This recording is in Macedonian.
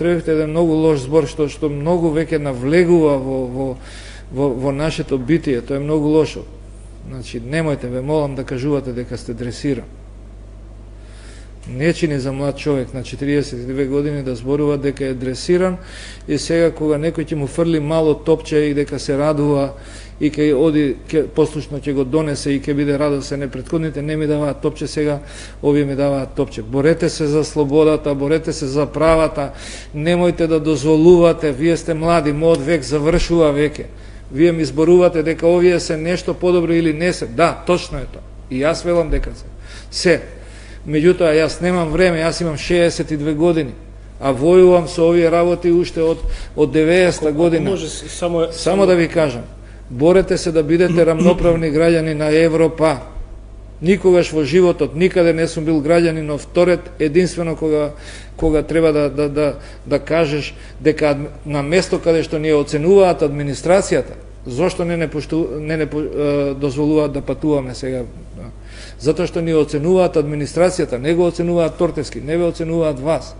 употребивте еден многу лош збор што многу веќе навлегува во нашето битие. Тоа е многу лошо. Значи, немојте, ве молам да кажувате дека сте дресиран. Не чини за млад човек на 42 години да зборува дека е дресиран и сега кога некој ќе му фрли мало топче и дека се радува и ќе оди, послушно ќе го донесе и ќе биде радосен. Претходните не ми даваат топче, сега овие ми даваат топче. Борете се за слободата, борете се за правата, немојте да дозволувате, вие сте млади, мојот век завршува веќе. Вие ми зборувате дека овие се нешто подобро или не се. Да, точно е тоа. И јас велам дека се. Меѓутоа, јас немам време, јас имам 62 години, а војувам со овие работи уште од 90-та година. Само да ви кажам, борете се да бидете рамноправни граѓани на Европа. Никогаш во животот, никаде не сум бил граѓанин на вторет, единствено кога треба да кажеш дека на место каде што ни оценуваат администрацијата, зошто не дозволуваат да патуваме сега? Затоа што ни оценуваат администрацијата, не го оценуваат Тортевски, не ве оценуваат вас.